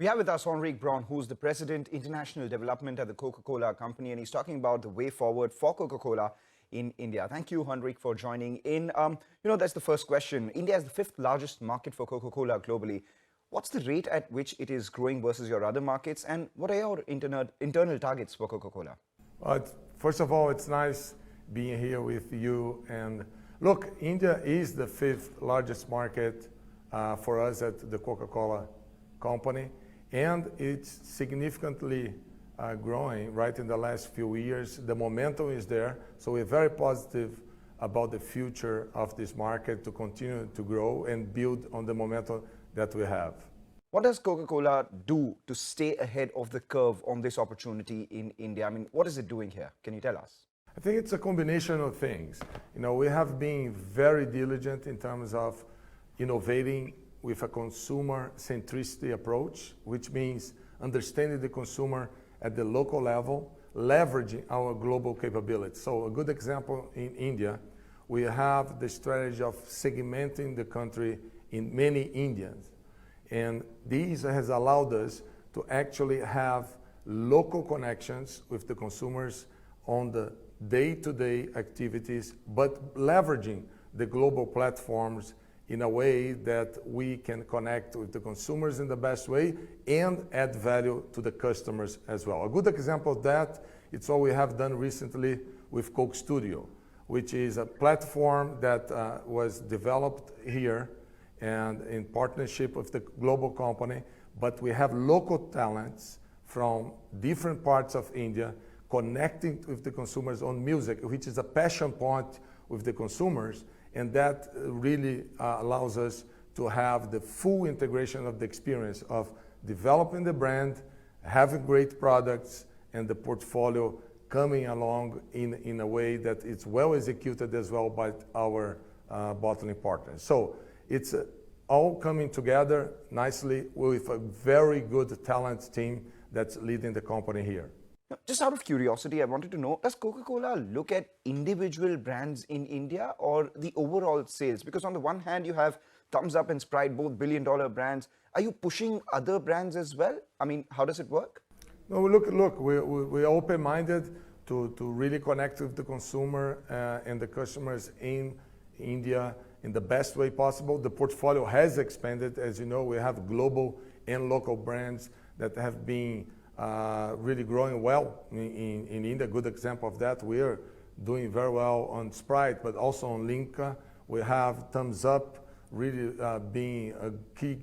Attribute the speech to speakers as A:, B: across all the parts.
A: We have with us Henrique Braun, who's the President, International Development at the Coca-Cola Company, and he's talking about the way forward for Coca-Cola in India. Thank you, Henrique, for joining in. That's the first question. India is the fifth largest market for Coca-Cola globally. What's the rate at which it is growing versus your other markets, and what are your internal targets for Coca-Cola?
B: First of all, it's nice being here with you. And look, India is the fifth largest market for us at the Coca-Cola Company. And it's significantly growing right in the last few years. The momentum is there, so we're very positive about the future of this market to continue to grow and build on the momentum that we have.
A: What does Coca-Cola do to stay ahead of the curve on this opportunity in India? I mean, what is it doing here? Can you tell us?
B: I think it's a combination of things. We have been very diligent in terms of innovating with a consumer centricity approach, which means understanding the consumer at the local level, leveraging our global capabilities. So a good example in India, we have the strategy of segmenting the country in many Indians. And this has allowed us to actually have local connections with the consumers on the day-to-day activities, but leveraging the global platforms in a way that we can connect with the consumers in the best way and add value to the customers as well. A good example of that, it's what we have done recently with Coke Studio, which is a platform that was developed here and in partnership with the global company, but we have local talents from different parts of India connecting with the consumers on music, which is a passion point with the consumers. And that really allows us to have the full integration of the experience of developing the brand, having great products, and the portfolio coming along in a way that it's well executed as well by our bottling partners. So it's all coming together nicely with a very good talent team that's leading the company here.
A: Just out of curiosity, I wanted to know, does Coca-Cola look at individual brands in India or the overall sales? Because on the one hand, you have Thumbs Up and Sprite, both billion-dollar brands. Are you pushing other brands as well? I mean, how does it work?
B: No, look, we're open-minded to really connect with the consumer and the customers in India in the best way possible. The portfolio has expanded. As you know, we have global and local brands that have been really growing well in India. Good example of that, we are doing very well on Sprite, but also on Limca. We have Thumbs Up really being a key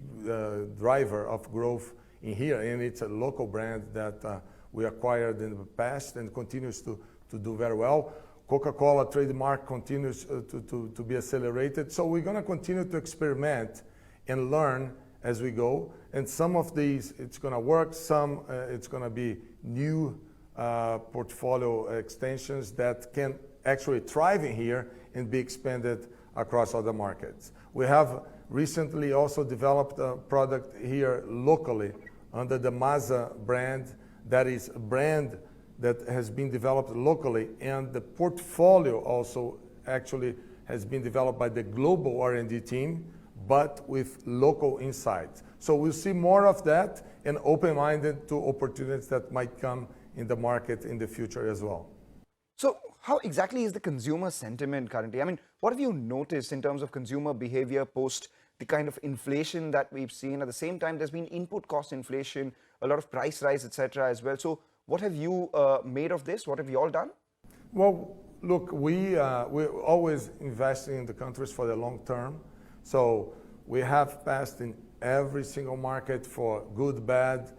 B: driver of growth in here, and it's a local brand that we acquired in the past and continues to do very well. Coca-Cola trademark continues to be accelerated, so we're going to continue to experiment and learn as we go, and some of these it's going to work, some it's going to be new portfolio extensions that can actually thrive in here and be expanded across other markets. We have recently also developed a product here locally under the Maza brand, that is a brand that has been developed locally, and the portfolio also actually has been developed by the global R&D team, but with local insights. So we'll see more of that and open-minded to opportunities that might come in the market in the future as well.
A: So how exactly is the consumer sentiment currently? I mean, what have you noticed in terms of consumer behavior post the kind of inflation that we've seen? At the same time, there's been input cost inflation, a lot of price rise, etc. as well. So what have you made of this? What have you all done?
B: Well, look, we're always investing in the countries for the long term. So we have passed in every single market for good, bad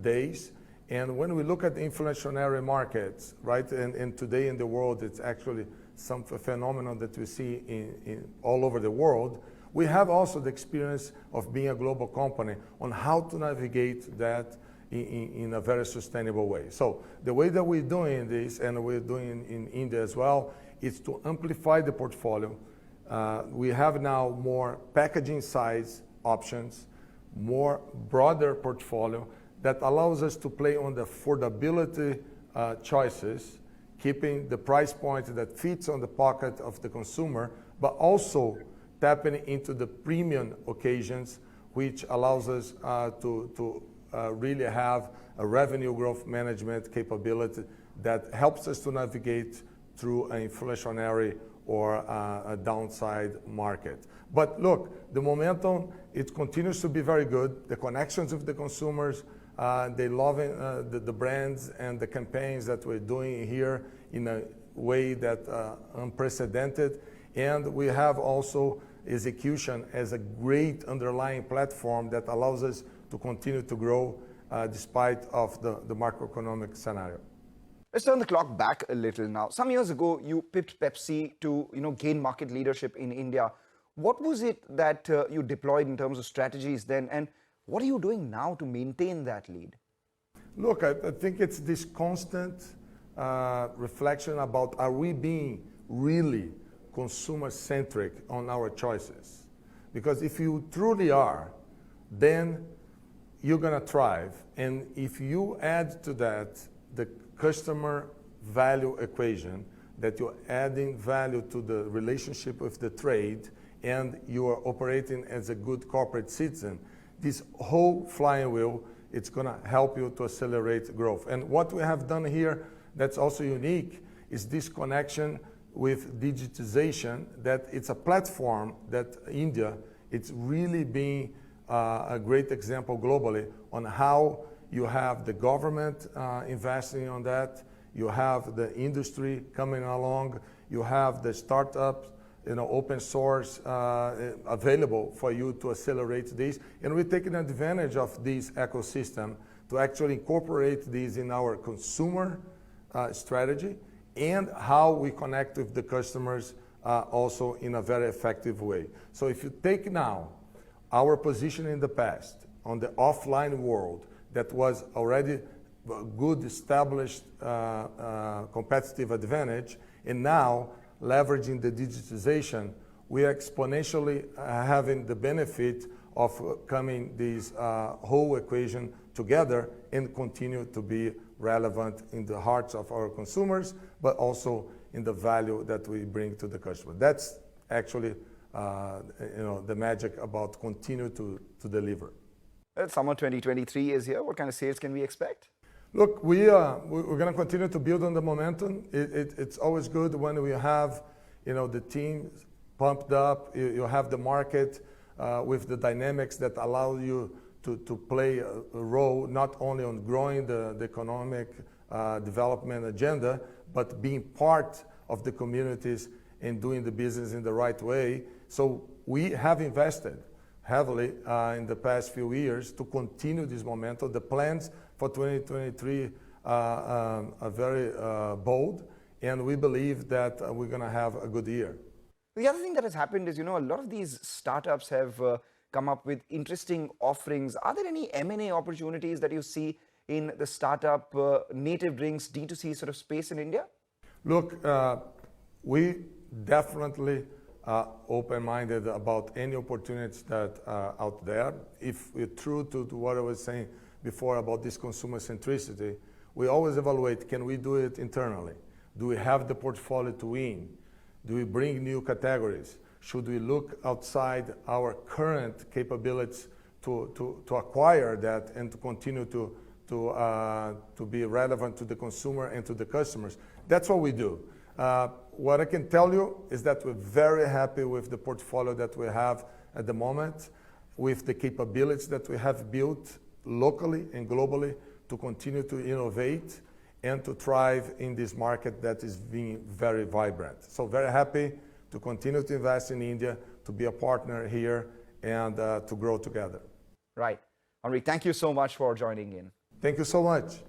B: days. And when we look at the inflationary markets, right, and today in the world, it's actually some phenomenon that we see in all over the world. We have also the experience of being a global company on how to navigate that in a very sustainable way. So the way that we're doing this, and we're doing in India as well, is to amplify the portfolio. We have now more packaging size options, more broader portfolio that allows us to play on the affordability choices, keeping the price point that fits on the pocket of the consumer, but also tapping into the premium occasions which allows us to really have a revenue growth management capability that helps us to navigate through an inflationary or a downside market. But look, the momentum, it continues to be very good. The connections with the consumers, they love the brands and the campaigns that we're doing here in a way that unprecedented. And we have also execution as a great underlying platform that allows us to continue to grow despite of the macroeconomic scenario.
A: Let's turn the clock back a little now. Some years ago, you picked Pepsi to gain market leadership in India. What was it that you deployed in terms of strategies then, and what are you doing now to maintain that lead?
B: Look, I think it's this constant reflection about, are we being really consumer-centric on our choices? Because if you truly are, then you're going to thrive. And if you add to that the customer value equation, that you're adding value to the relationship with the trade, and you are operating as a good corporate citizen, this whole flywheel, it's going to help you to accelerate growth. And what we have done here that's also unique is this connection with digitization, that it's a platform that India, it's really being a great example globally on how you have the government investing on that, you have the industry coming along, you have the startups, open source available for you to accelerate this. And we're taking advantage of this ecosystem to actually incorporate these in our consumer strategy and how we connect with the customers also in a very effective way. So if you take now our position in the past on the offline world that was already a good established competitive advantage, and now leveraging the digitization, we are exponentially having the benefit of coming this whole equation together and continue to be relevant in the hearts of our consumers, but also in the value that we bring to the customer. That's actually the magic about continue to deliver.
A: Summer 2023 is here. What kind of sales can we expect?
B: Look, we're going to continue to build on the momentum. It's always good when we have, the team pumped up. You have the market with the dynamics that allow you to play a role not only on growing the economic development agenda, but being part of the communities and doing the business in the right way. So we have invested heavily in the past few years to continue this momentum. The plans for 2023 are very bold, and we believe that we're going to have a good year.
A: The other thing that has happened is, a lot of these startups have come up with interesting offerings. Are there any M&A opportunities that you see in the startup native drinks D2C sort of space in India?
B: Look, we definitely open-minded about any opportunities that are out there. If we're true to what I was saying before about this consumer centricity, we always evaluate, can we do it internally? Do we have the portfolio to win? Do we bring new categories? Should we look outside our current capabilities to acquire that and to continue to be relevant to the consumer and to the customers? That's what we do. What I can tell you is that we're very happy with the portfolio that we have at the moment, with the capabilities that we have built locally and globally to continue to innovate and to thrive in this market that is being very vibrant. So very happy to continue to invest in India, to be a partner here, and to grow together.
A: Right. Henrique, thank you so much for joining in.
B: Thank you so much.